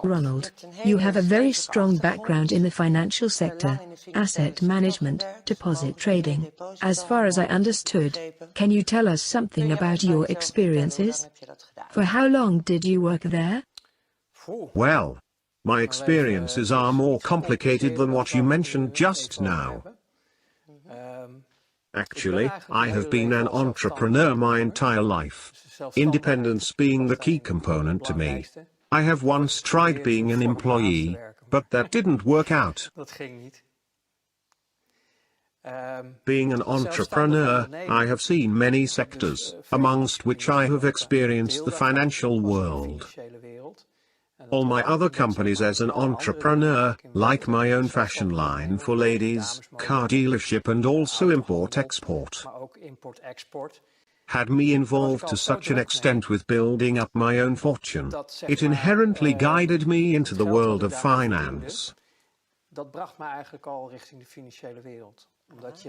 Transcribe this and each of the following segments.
Ronald, you have a very strong background in the financial sector, asset management, deposit trading. As far as I understood, can you tell us something about your experiences? For how long did you work there? Well, my experiences are more complicated than what you mentioned just now. Actually, I have been an entrepreneur my entire life. Independence being the key component to me. I have once tried being an employee, but that didn't work out. Being an entrepreneur, I have seen many sectors, amongst which I have experienced the financial world. All my other companies as an entrepreneur, like my own fashion line for ladies, car dealership and also import-export, had me involved to such an extent with building up my own fortune. It inherently guided me into the world of finance.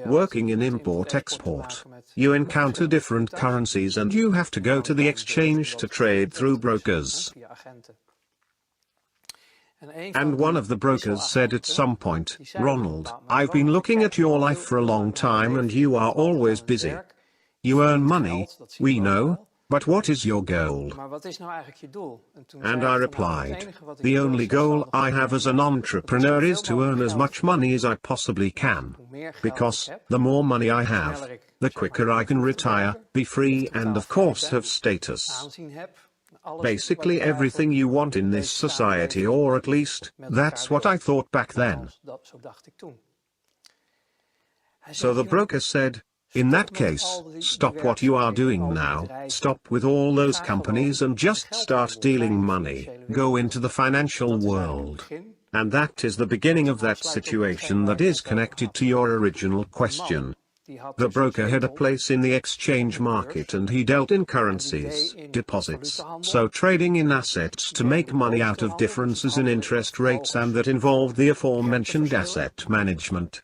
Working in import-export, you encounter different currencies and you have to go to the exchange to trade through brokers. And one of the brokers said at some point, "Ronald, I've been looking at your life for a long time and you are always busy. You earn money, we know, but what is your goal?" And I replied, "The only goal I have as an entrepreneur is to earn as much money as I possibly can. Because, the more money I have, the quicker I can retire, be free and of course have status. Basically everything you want in this society, or at least, that's what I thought back then." So the broker said, "In that case, stop what you are doing now, stop with all those companies and just start dealing money, go into the financial world." And that is the beginning of that situation that is connected to your original question. The broker had a place in the exchange market and he dealt in currencies, deposits, so trading in assets to make money out of differences in interest rates, and that involved the aforementioned asset management.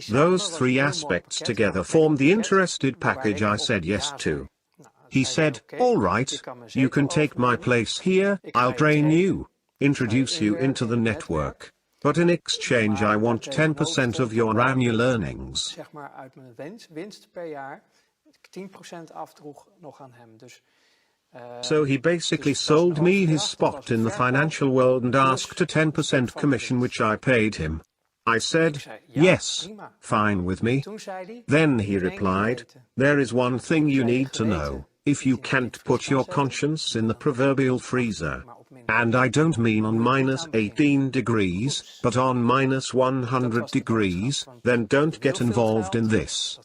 Those three aspects together formed the interested package I said yes to. He said, "All right, you can take my place here, I'll train you, introduce you into the network, but in exchange I want 10% of your annual earnings." So he basically sold me his spot in the financial world and asked a 10% commission, which I paid him. I said, "Yes, fine with me." Then he replied, "There is one thing you need to know. If you can't put your conscience in the proverbial freezer, and I don't mean on -18 degrees, but on -100 degrees, then don't get involved in this."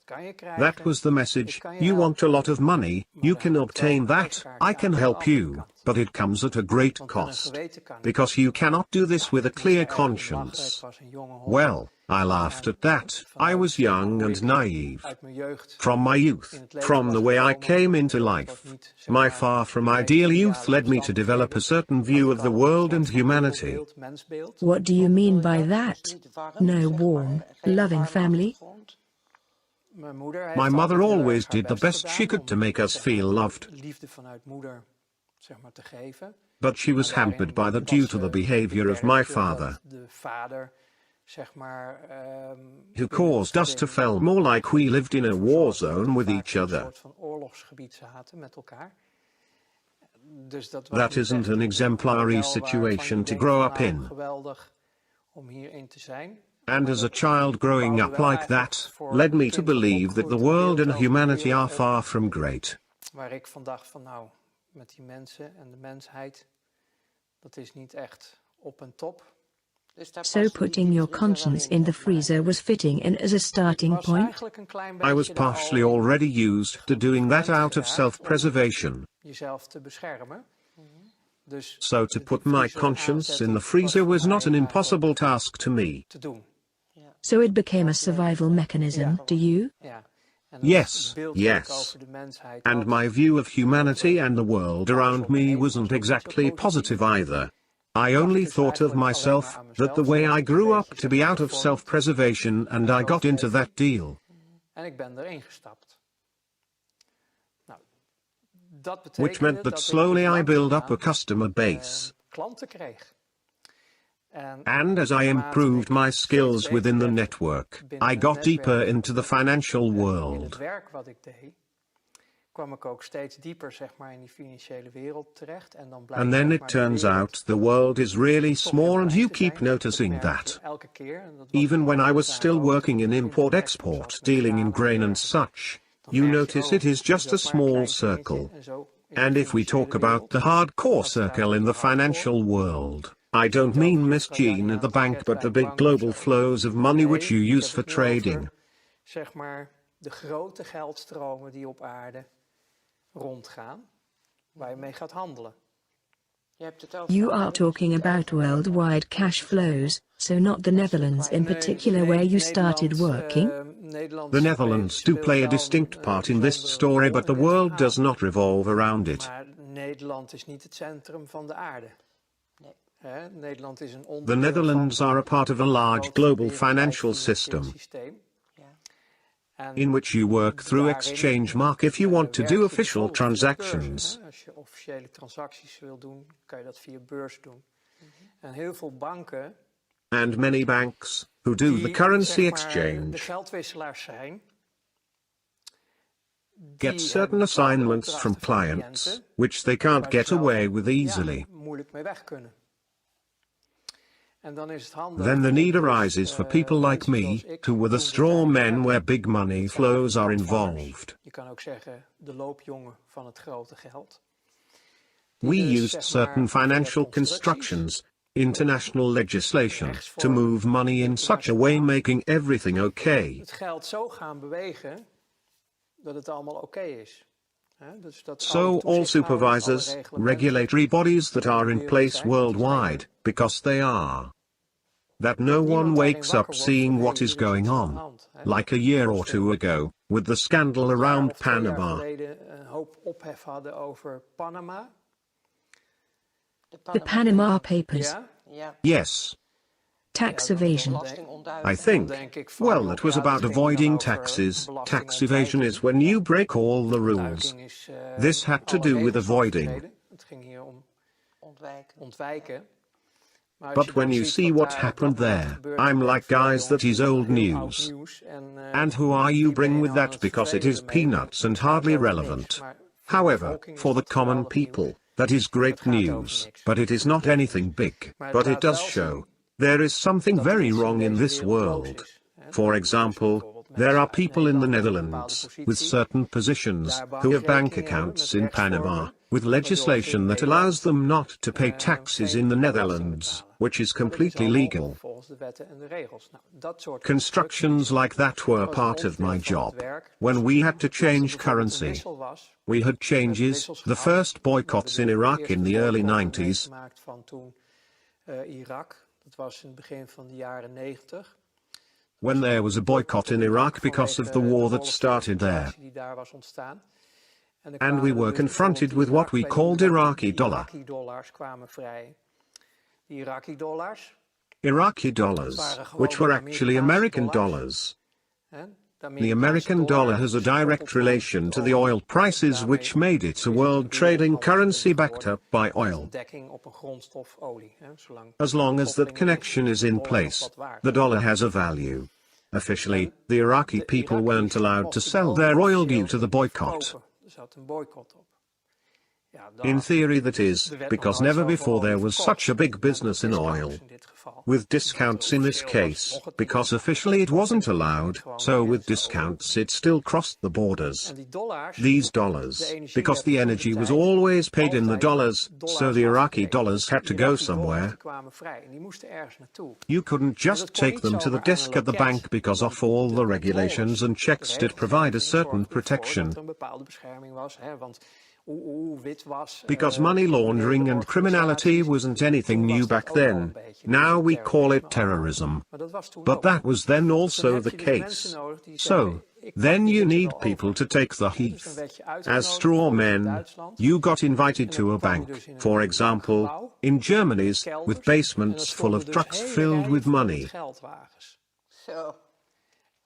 That was the message. You want a lot of money, you can obtain that, I can help you, but it comes at a great cost. Because you cannot do this with a clear conscience. Well, I laughed at that. I was young and naive. From my youth, from the way I came into life, my far from ideal youth led me to develop a certain view of the world and humanity. What do you mean by that? No warm, loving family? My mother always did the best she could to make us feel loved. But she was hampered by that due to the behavior of my father, who caused us to feel more like we lived in a war zone with each other. That isn't an exemplary situation to grow up in. And as a child growing up like that, led me to believe that the world and humanity are far from great. So putting your conscience in the freezer was fitting in as a starting point? I was partially already used to doing that out of self-preservation. So to put my conscience in the freezer was not an impossible task to me. So it became a survival mechanism to you? Yes, yes. And my view of humanity and the world around me wasn't exactly positive either. I only thought of myself, that the way I grew up to be out of self-preservation, and I got into that deal. which meant that slowly I built up a customer base. And as I improved my skills within the network, I got deeper into the financial world. And then it turns out the world is really small, and you keep noticing that. Even when I was still working in import-export, dealing in grain and such, you notice it is just a small circle. And if we talk about the hardcore circle in the financial world, I don't mean Miss Jean at the bank, but the big global flows of money which you use for trading. De grote geldstromen die op aarde rondgaan, waar je mee gaat handelen. You are talking about worldwide cash flows, so not the Netherlands in particular where you started working? The Netherlands do play a distinct part in this story, but the world does not revolve around it. Maar Nederland is niet het centrum van de aarde. Nederland is een onderdeel The Netherlands are a part of a large global financial system, in which you work through exchange mark if you want to do official transactions. Als je officiële transacties wil doen, kan je dat via beurs doen. En heel veel banken, and many banks, who do the currency de exchange, geldwisselaars zijn, get certain assignments from clients, which they can't get away with easily. Moeilijk mee weg kunnen. Then the need arises for people like me, who were the straw men where big money flows are involved. Je kan ook zeggen de loopjongen van het grote geld. We used certain financial constructions, international legislation, to move money in such a way making everything okay. Het geld zo gaan bewegen dat het allemaal oké is. So all supervisors, regulatory bodies that are in place worldwide, because they are. That no one wakes up seeing what is going on, like a year or two ago, with the scandal around Panama. The Panama Papers. Yes. Tax evasion. I think, well, that was about avoiding taxes. Tax evasion is when you break all the rules. This had to do with avoiding. But when you see what happened there, I'm like, guys, that is old news. And who are you bring with that, because it is peanuts and hardly relevant. However, for the common people, that is great news, but it is not anything big, but it does show there is something very wrong in this world. For example, there are people in the Netherlands, with certain positions, who have bank accounts in Panama, with legislation that allows them not to pay taxes in the Netherlands, which is completely legal. Constructions like that were part of my job. When we had to change currency, we had changes, the first boycotts in Iraq in the early 90s. When there was a boycott in Iraq because of the war that started there. And we were confronted with what we called Iraqi dollar. Iraqi dollars, which were actually American dollars. The American dollar has a direct relation to the oil prices, which made it a world trading currency backed up by oil. As long as that connection is in place, the dollar has a value. Officially, the Iraqi people weren't allowed to sell their oil due to the boycott. In theory, that is, because never before there was such a big business in oil. With discounts in this case, because officially it wasn't allowed, so with discounts it still crossed the borders. These dollars, because the energy was always paid in the dollars, so the Iraqi dollars had to go somewhere. You couldn't just take them to the desk at the bank because of all the regulations and checks did provide a certain protection. Because money laundering and criminality wasn't anything new back then. Now we call it terrorism. But that was then also the case. So, then you need people to take the heat. As straw men, you got invited to a bank, for example, in Germany's, with basements full of trucks filled with money.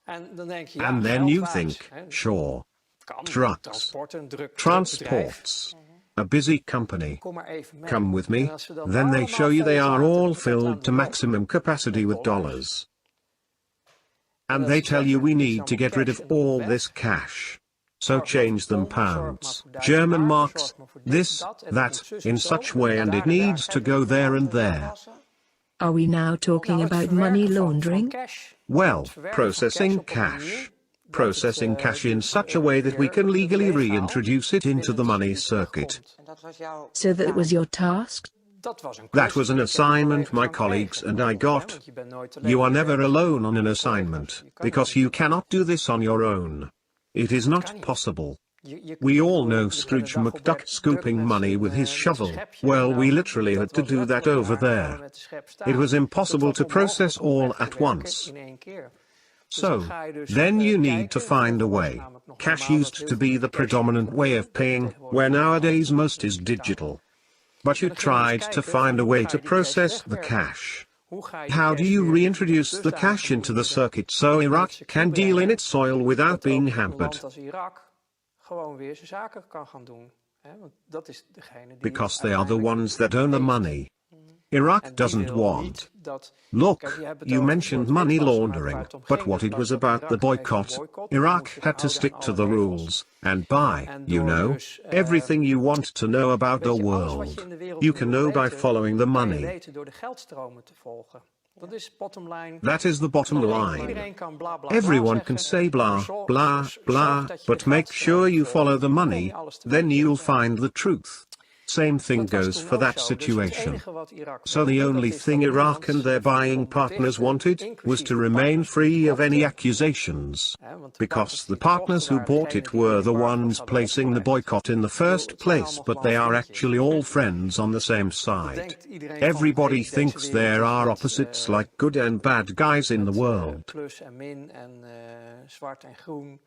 And then you think, sure. trucks, druk bedrijf. transports. A busy company. Kom maar even mee. Come with me. En als ze dan Then they allemaal show you they vol are zaten all met filled aan to de maximum capacity with dollars. dollars. En And dat they ze tell you zeggen, we "Dit is need to allemaal get rid cash of en dat moet all weg. this cash. So Zorg maar voor change them ponden, zorg maar pounds, voor Duitse German marken, marks, zorg maar voor dit, this, dat, en het moet that, zus in en zo, such en way, het and moet it daar en daar. needs to go there and there. Are we now talking Nou, het about verwerken money van laundering? cash, Well, het verwerken van processing op een manier cash. dat Processing het, cash in dus, such a way that we weer can legally legaal reintroduce it into binnen the het money circuit circuit. terugkomt. So that was your task? Dat was een That was kwestie an die ik en assignment my collega's colleagues van and kregen. I got. Want je bent nooit alleen You are je never werkt alone on an met collega's. assignment, Je kan dat because niet. you cannot do this on your own. It is Dat not kan niet. possible. Je We all bedoel, know je bent Scrooge een dag op McDuck werk scooping druk money with his met zijn shovel. schepje. Well, Nou, we literally dat had to was do het that wel over daar, dan gaan we there. met de schep It staan. was Dus impossible het to was onmogelijk process om all weg te at werken once. in één keer. Dus So, dan ga je dus then you need kijken. to find a Vroeger was way. namelijk nog Cash normaal dat used heel to veel be the cash predominant way of paying, tegenwoordig where allemaal nowadays most is digitaal. digital. But you En dan ging je dus tried to kijken, find a hoe way ga to je die cash process the wegwerken? cash. Hoe ga je die How do cash you weer reintroduce the dusdanig cash into the bedienen circuit so dat Iraq het can deal in brengen its soil without dat being ook een hampered? land als Irak gewoon weer zijn zaken kan gaan doen. Hè? Want dat is degene die Because het they are the uiteindelijk ones that own the heeft. money. Iraq En die doesn't wil want. niet dat... Kijk, Look, je hebt het you over mentioned soort money witwassen, maar waar laundering, het om but ging, what dat it was dat about the Irak heeft boycott, geboycott. Die Iraq moest zich had to houden aan stick to alle the regels. rules, and buy, En you door know, dus everything you want to know about the weet je, alles wat je world. in de wereld You wil can know by weten, following the kan je money. weten door de geldstromen te volgen. Dat is bottom line. That is the bottom line. Iedereen kan bla bla bla Everyone can zeggen, say maar blah, blah, zorg blah, dat je but de make sure geldstromen you volgt. follow the Dan kom je money, alles te then weten. you'll find the truth. Same thing Dat was goes toen for ook that zo. Dus het situation. enige wat Irak So the wilde, only dat is thing dat Iraq niemand and their zich ervan buying kon partners betichten, wanted was inclusief to de remain partners die free of any kochten. accusations. Hè, want de Because the partners die het partners kochten who waren bought degenen it die were de the embargo's ones hadden placing the opgelegd. boycott in the Ik bedoel, first het zijn place, allemaal but they gewoon are vriendjes. actually all friends on the same Dat side. denkt iedereen van, Everybody hey, deze thinks wereld there is are met, opposites like good and bad guys in the met world. plus en min en zwart en groen.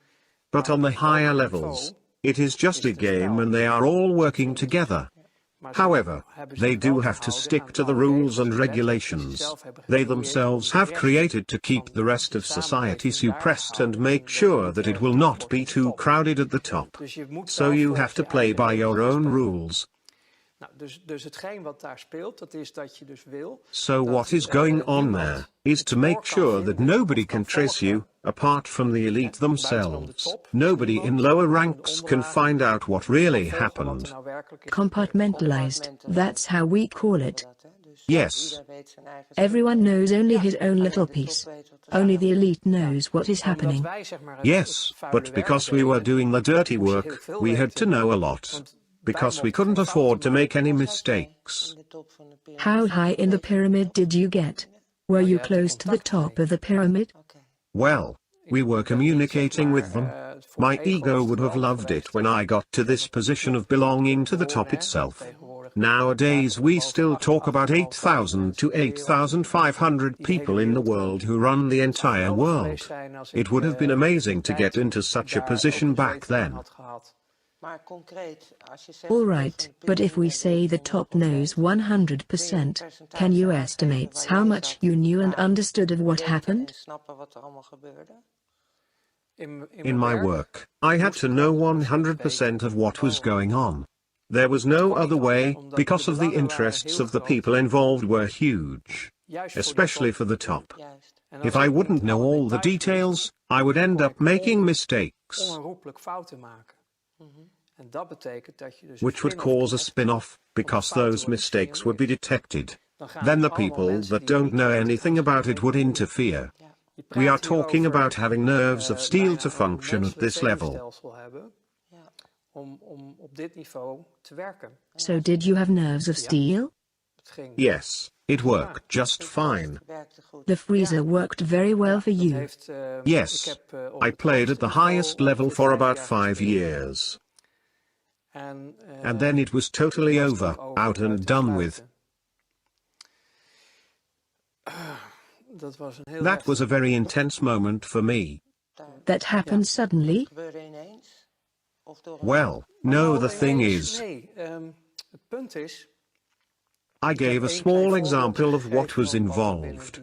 But Maar on op the het hoger higher niveau levels, it is just is a het een game spel. and they are all working Vind ik. together. Maar ze However, hebben they zich wel do te have to houden stick aan to the bepaalde rules regels and en wetten die ze regulations zelf hebben they gecreëerd om themselves de have rest created to keep van the rest de of society samenleving daar suppressed te and houden make en dat er sure niet that it erg will druk not wordt be too gestopt. crowded at the top. Dus je moet So daar you volgens have to je play eigen by regels your gaan own spelen. rules. Nou, dus hetgeen wat daar speelt, dat is dat je dus wil So dat what is going on there niemand is het to spoor make kan sure that vinden nobody of can kan trace you, volgen. apart from the elite Buitenom de themselves. top, Nobody in niemand lower in de ranks can onderlagen find out what kan really volgen wat er happened. nou werkelijk is gebeurd. Compartmentalized, that's how we call it. Yes. Everyone knows only his own little piece. Only the elite knows what is Omdat happening. wij zeg maar het Yes, vuile but werk because we were deden, doing the dirty moest je heel work, veel we had to weten, know a lot. want wij Because we mochten couldn't geen afford to fouten make any maken. mistakes. How high in the pyramid did you get? Were you close to the top of the pyramid? Well, we were communicating with them. My ego would have loved it when I got to this position of belonging to the top itself. Nowadays we still talk about 8,000 to 8,500 people in the world who run the entire world. It would have been amazing to get into such a position back then. All right, but if we say the top knows 100%, can you estimate how much you knew and understood of what happened? In my work, I had to know 100% of what was going on. There was no other way, because of the interests of the people involved were huge. Especially for the top. If I wouldn't know all the details, I would end up making mistakes. Onherroepelijk fouten maken. En dat betekent dat je dus Which would cause a spin-off, because those mistakes would be detected. Then the people that don't know anything about it would interfere. We are talking about having nerves of steel to function at this level. Om op dit niveau te werken. So did you have nerves of steel? Yes, it worked just fine. The freezer worked very well for you. Yes, I played at the highest level for about 5 years. And then it was totally over, out and done with. That was a very intense moment for me. That happened suddenly? Well, no, the thing is, I gave a small example of what was involved.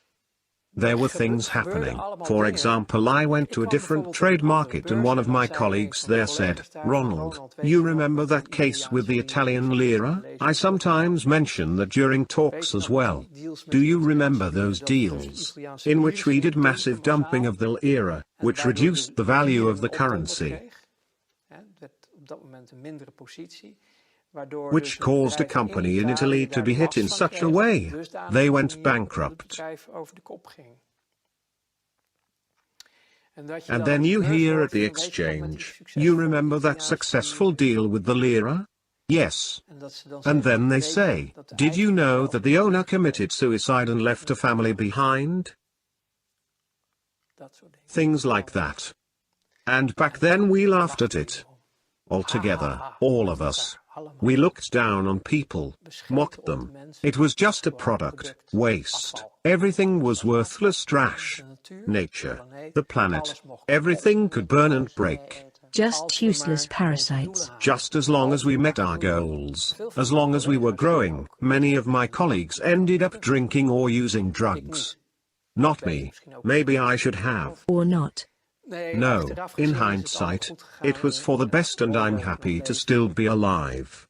There were things happening. For example, I went to a different trade market and one of my colleagues there said, "Ronald, you remember that case with the Italian lira? I sometimes mention that during talks as well. Do you remember those deals? In which we did massive dumping of the lira, which reduced the value of the currency. Which caused a company in Italy to be hit in such a way. They went bankrupt. And then you hear at the exchange, you remember that successful deal with the lira? Yes. And then they say, did you know that the owner committed suicide and left a family behind? Things like that. And back then we laughed at it. Altogether, all of us. We looked down on people, mocked them. It was just a product, waste. Everything was worthless trash. Nature, the planet, everything could burn and break. Just useless parasites. Just as long as we met our goals, as long as we were growing, many of my colleagues ended up drinking or using drugs. Not me. Maybe I should have. Or not. No, in hindsight, it was for the best and I'm happy to still be alive.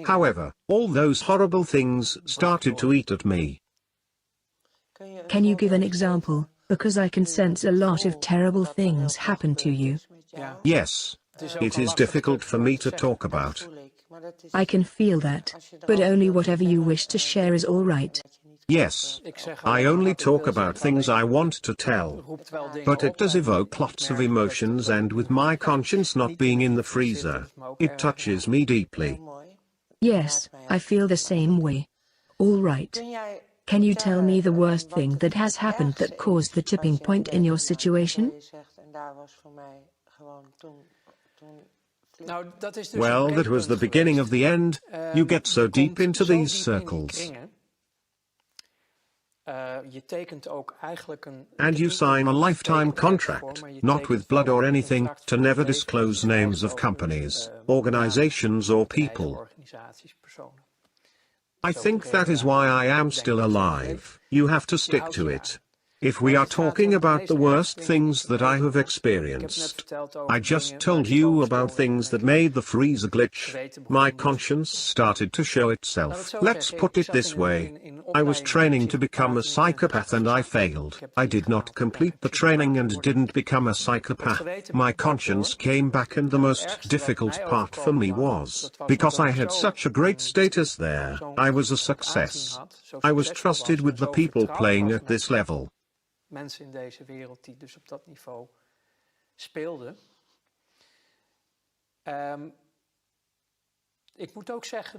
However, all those horrible things started to eat at me. Can you give an example? Because I can sense a lot of terrible things happen to you. Yes. It is difficult for me to talk about. I can feel that, but only whatever you wish to share is all right. Yes. I only talk about things I want to tell. But it does evoke lots of emotions, and with my conscience not being in the freezer, it touches me deeply. Yes, I feel the same way. All right. Can you tell me the worst thing that has happened that caused the tipping point in your situation? Well, that was the beginning of the end. You get so deep into these circles. And you sign a lifetime contract, not with blood or anything, to never disclose names of companies, organizations or people. I think that is why I am still alive. You have to stick to it. If we are talking about the worst things that I have experienced, I just told you about things that made the freezer glitch. My conscience started to show itself. Let's put it this way. I was training to become a psychopath and I failed. I did not complete the training and didn't become a psychopath. My conscience came back, and the most difficult part for me was, because I had such a great status there, I was a success. I was trusted with the people playing at this level. Mensen in deze wereld die dus op dat niveau speelden.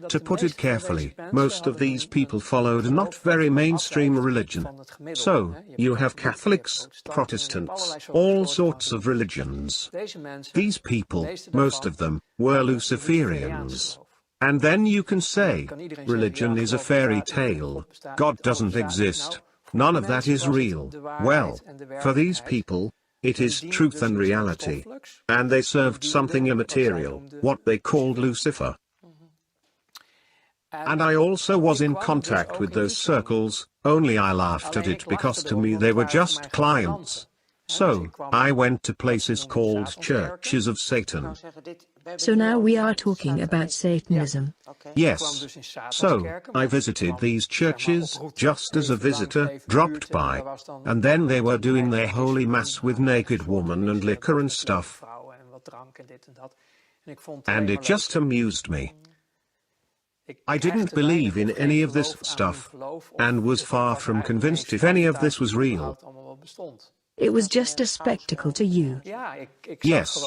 To put it carefully, most of these people followed a not very mainstream religion. So, you have Catholics, Protestants, all sorts of religions. These people, most of them, were Luciferians. And then you can say, religion is a fairy tale. God doesn't exist. None of that is real. Well, for these people, it is truth and reality. And they served something immaterial, what they called Lucifer. And I also was in contact with those circles, only I laughed at it because to me they were just clients. So, I went to places called churches of Satan. So now we are talking about Satanism. Yes. So, I visited these churches, just as a visitor dropped by. And then they were doing their holy mass with naked women and liquor and stuff. And it just amused me. I didn't believe in any of this stuff, and was far from convinced if any of this was real. It was just a spectacle to you. Yes.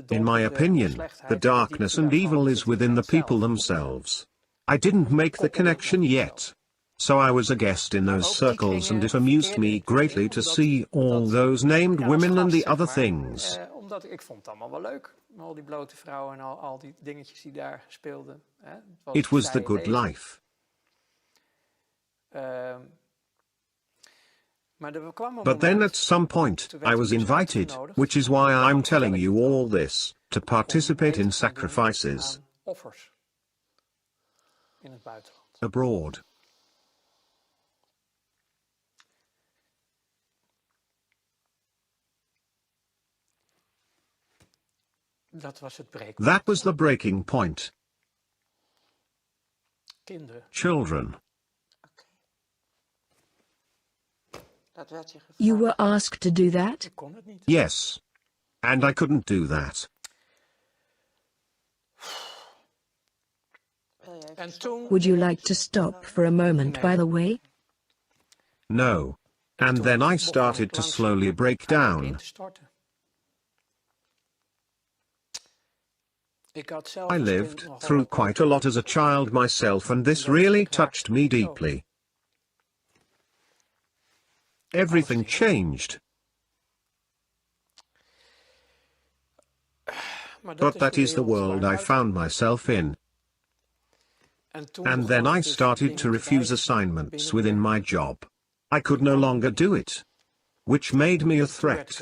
In my opinion, the darkness and evil is within the people themselves. I didn't make the connection yet. So I was a guest in those circles, and it amused me greatly to see all those named women and the other things. It was the good life. But then at some point, I was invited, which is why I'm telling you all this, to participate in sacrifices abroad. That was the breaking point. Children. You were asked to do that? Yes. And I couldn't do that. Would you like to stop for a moment, by the way? No. And then I started to slowly break down. I lived through quite a lot as a child myself, and this really touched me deeply. Everything changed. But that is the world I found myself in. And then I started to refuse assignments within my job. I could no longer do it, which made me a threat.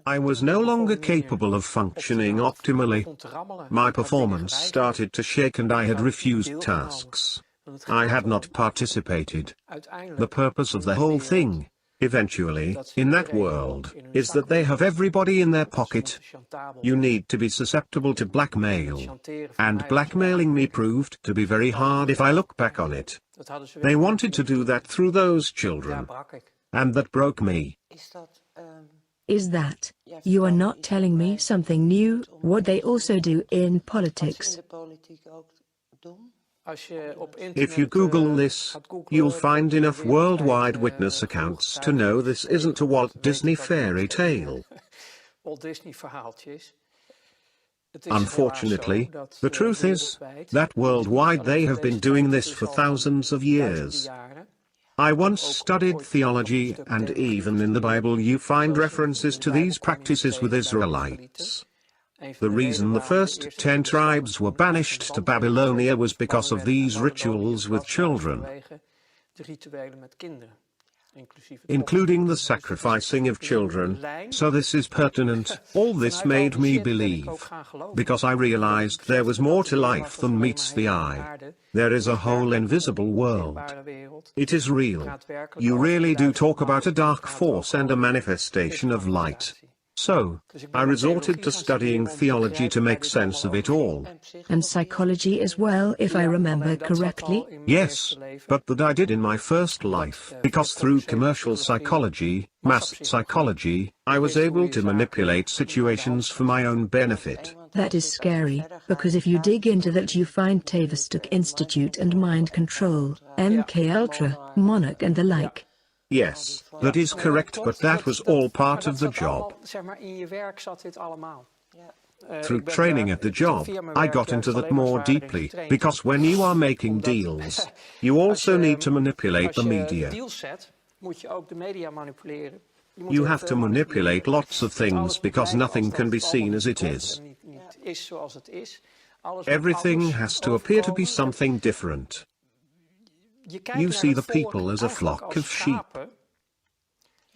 I was no longer capable of functioning optimally. My performance started to shake and I had refused tasks. I had not participated. The purpose of the whole thing, eventually, in that world, is that they have everybody in their pocket. You need to be susceptible to blackmail. And blackmailing me proved to be very hard if I look back on it. They wanted to do that through those children. And that broke me. Is that, you are not telling me something new, what they also do in politics? If you Google this, you'll find enough worldwide witness accounts to know this isn't a Walt Disney fairy tale. Unfortunately, the truth is that worldwide they have been doing this for thousands of years. I once studied theology, and even in the Bible you find references to these practices with Israelites. The reason the first 10 tribes were banished to Babylonia was because of these rituals with children, including the sacrificing of children. So this is pertinent. All this made me believe, because I realized there was more to life than meets the eye. There is a whole invisible world. It is real. You really do talk about a dark force and a manifestation of light. So, I resorted to studying theology to make sense of it all. And psychology as well, if I remember correctly? Yes, but that I did in my first life, because through commercial psychology, mass psychology, I was able to manipulate situations for my own benefit. That is scary, because if you dig into that you find Tavistock Institute and mind control, MK Ultra, Monarch and the like. Yes, that is correct, but that was all part of the job. Through training at the job, I got into that more deeply, because when you are making deals, you also need to manipulate the media. You have to manipulate lots of things because nothing can be seen as it is. Everything has to appear to be something different. You see the people as a flock of sheep.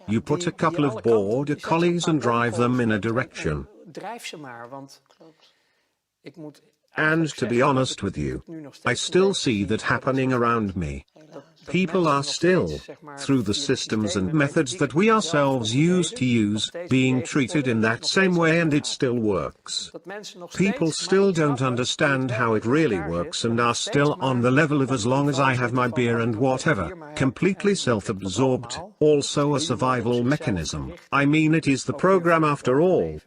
You put a couple of border collies and drive them in a direction. And to be honest with you, I still see that happening around me. People are still, through the systems and methods that we ourselves used to use, being treated in that same way, and it still works. People still don't understand how it really works and are still on the level of as long as I have my beer and whatever, completely self-absorbed, also a survival mechanism. I mean, it is the program after all.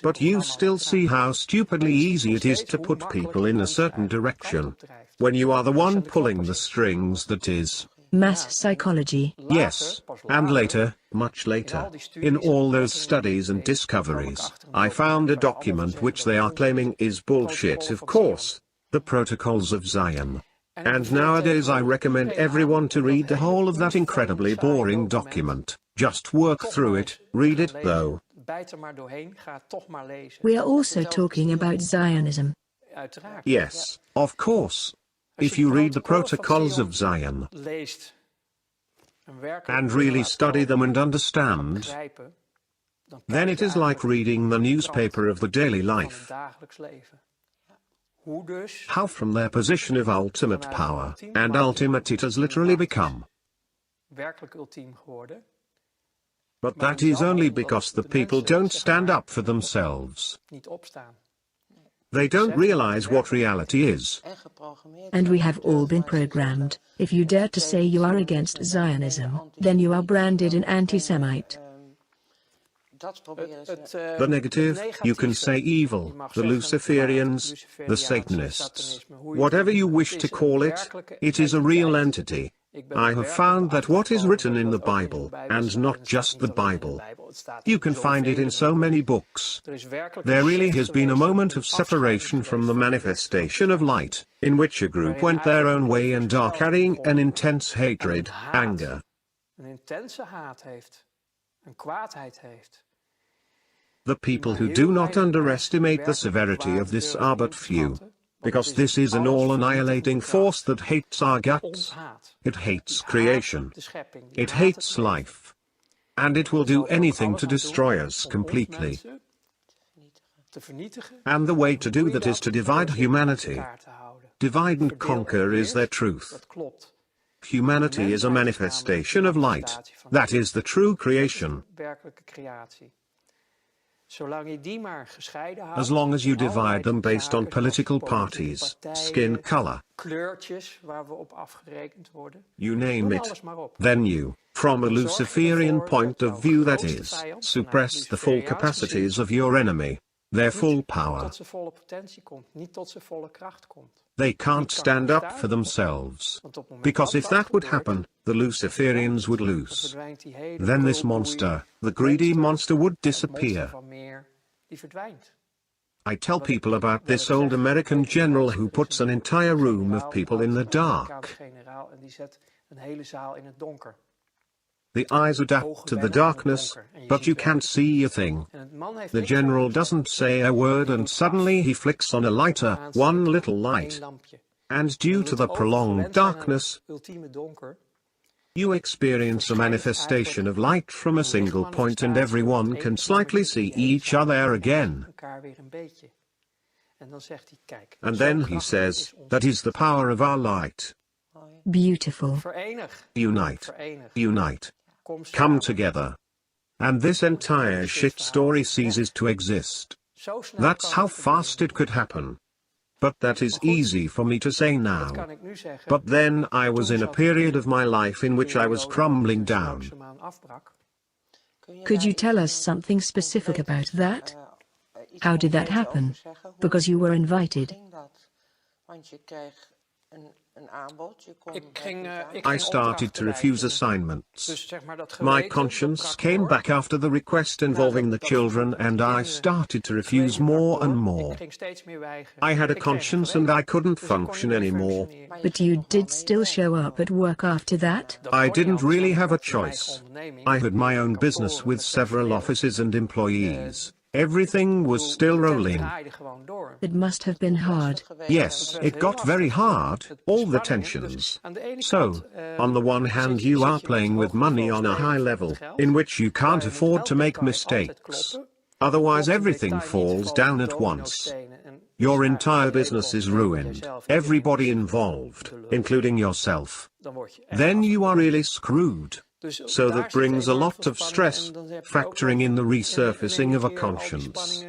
But you still see how stupidly easy it is to put people in a certain direction, when you are the one pulling the strings. That is mass psychology. Yes, and later, much later, in all those studies and discoveries, I found a document which they are claiming is bullshit, of course, the Protocols of Zion. And nowadays I recommend everyone to read the whole of that incredibly boring document. Just work through it, read it though. We are also talking about Zionism. Yes, of course. If you read the Protocols of Zion and really study them and understand, then it is like reading the newspaper of the daily life. How from their position of ultimate power, and ultimate it has literally become, But that is only because the people don't stand up for themselves. They don't realize what reality is. And we have all been programmed. If you dare to say you are against Zionism, then you are branded an anti-Semite. The negative, you can say evil, the Luciferians, the Satanists. Whatever you wish to call it, it is a real entity. I have found that what is written in the Bible, and not just the Bible, you can find it in so many books. There really has been a moment of separation from the manifestation of light, in which a group went their own way and are carrying an intense hatred, anger. The people who do not underestimate the severity of this are but few. Because this is an all-annihilating force that hates our guts. It hates creation. It hates life. And it will do anything to destroy us completely. And the way to do that is to divide humanity. Divide and conquer is their truth. Humanity is a manifestation of light. That is the true creation. As long as you divide them based on political parties, skin color, you name it, then you, from a Luciferian point of view that is, suppress the full capacities of your enemy, their full power. They can't stand up for themselves. Because if that would happen, the Luciferians would lose. Then this monster, the greedy monster, would disappear. I tell people about this old American general who puts an entire room of people in the dark. The eyes adapt to the darkness, but you can't see a thing. The general doesn't say a word and suddenly he flicks on a lighter, one little light. And due to the prolonged darkness, you experience a manifestation of light from a single point and everyone can slightly see each other again. And then he says, that is the power of our light. Beautiful. Unite. Unite. Come together. And this entire shit story ceases to exist. That's how fast it could happen. But that is easy for me to say now. But then I was in a period of my life in which I was crumbling down. Could you tell us something specific about that? How did that happen? Because you were invited. I started to refuse assignments. My conscience came back after the request involving the children and I started to refuse more and more. I had a conscience and I couldn't function anymore. But you did still show up at work after that? I didn't really have a choice. I had my own business with several offices and employees. Everything was still rolling. It must have been hard. Yes, it got very hard, all the tensions. So, on the one hand you are playing with money on a high level, in which you can't afford to make mistakes. Otherwise everything falls down at once. Your entire business is ruined, everybody involved, including yourself. Then you are really screwed. So that brings a lot of stress, factoring in the resurfacing of a conscience.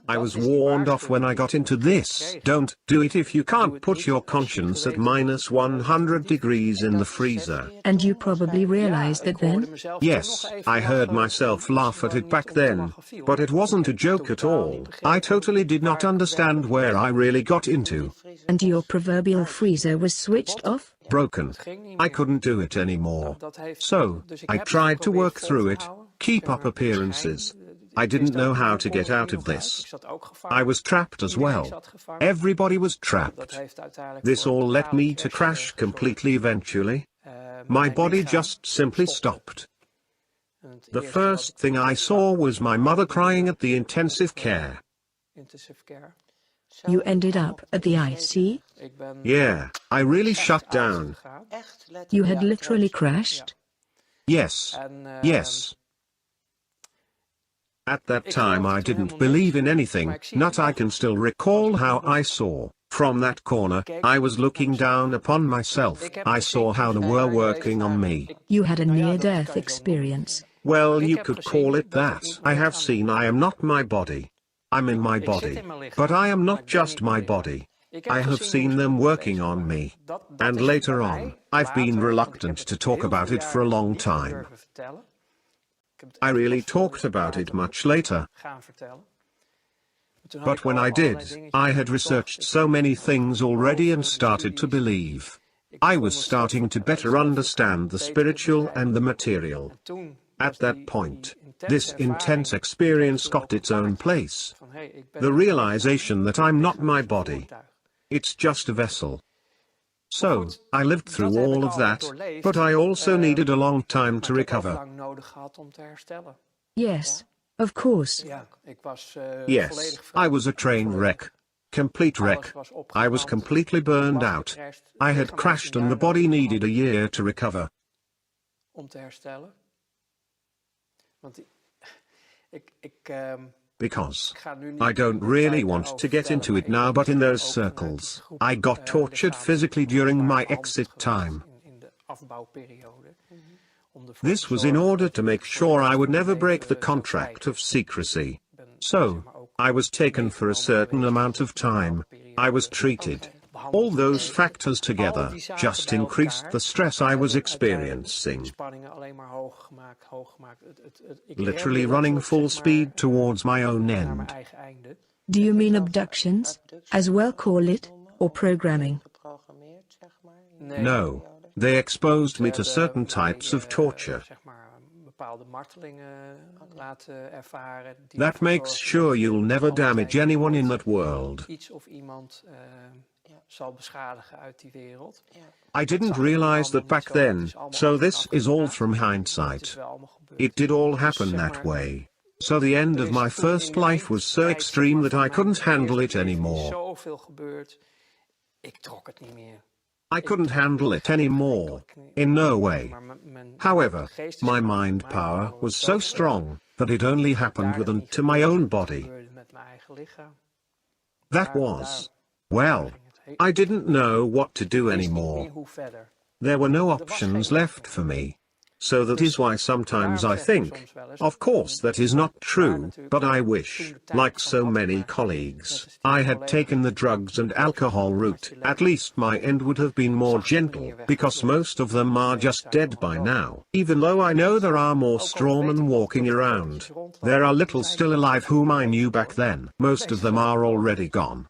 I was warned off when I got into this. Don't do it if you can't put your conscience at minus 100 degrees in the freezer. And you probably realized that then? Yes, I heard myself laugh at it back then, but it wasn't a joke at all. I totally did not understand where I really got into. And your proverbial freezer was switched off? Broken. I couldn't do it anymore. So, I tried to work through it, keep up appearances. I didn't know how to get out of this. I was trapped as well. Everybody was trapped. This all led me to crash completely eventually. My body just simply stopped. The first thing I saw was my mother crying at the intensive care. You ended up at the IC? Yeah, I really shut down. You had literally crashed? Yes. Yes. At that time I didn't believe in anything, not I can still recall how I saw From that corner, I was looking down upon myself. I saw how they were working on me. You had a near-death experience. Well, you could call it that. I have seen I am not my body. I'm in my body. But I am not just my body. I have seen them working on me. And later on, I've been reluctant to talk about it for a long time. I really talked about it much later. But when I did, I had researched so many things already and started to believe. I was starting to better understand the spiritual and the material. At that point, this intense experience got its own place. The realization that I'm not my body. It's just a vessel. So, I lived through all of that, but I also needed a long time to recover. Yes, of course. Yes, I was a train wreck. Complete wreck. I was completely burned out. I had crashed and the body needed a year to recover. Because I don't really want to get into it now, but in those circles, I got tortured physically during my exit time. This was in order to make sure I would never break the contract of secrecy. So, I was taken for a certain amount of time. I was treated. All those factors together just increased the stress I was experiencing. Literally running full speed towards my own end. Do you mean abductions, as well call it, or programming? No. They exposed me to certain types of torture. That makes sure you'll never damage anyone in that world. I didn't realize that back then, so this is all from hindsight. It did all happen that way. So the end of my first life was so extreme that I couldn't handle it anymore. I couldn't handle it anymore, in no way. However, my mind power was so strong that it only happened within to my own body. That was, well, I didn't know what to do anymore. There were no options left for me. So that is why sometimes I think, of course that is not true, but I wish, like so many colleagues, I had taken the drugs and alcohol route. At least my end would have been more gentle, because most of them are just dead by now. Even though I know there are more strawmen walking around, there are little still alive whom I knew back then. Most of them are already gone.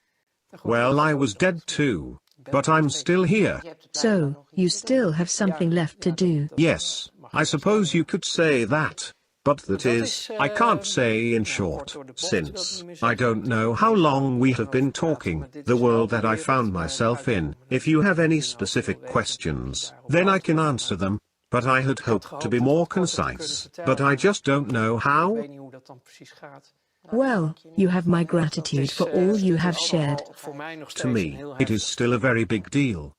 Well, I was dead too, but I'm still here. So, you still have something left to do. Yes. I suppose you could say that, but that is, I can't say in short, since I don't know how long we have been talking, the world that I found myself in. If you have any specific questions, then I can answer them, but I had hoped to be more concise, but I just don't know how. Well, you have my gratitude for all you have shared. To me, it is still a very big deal.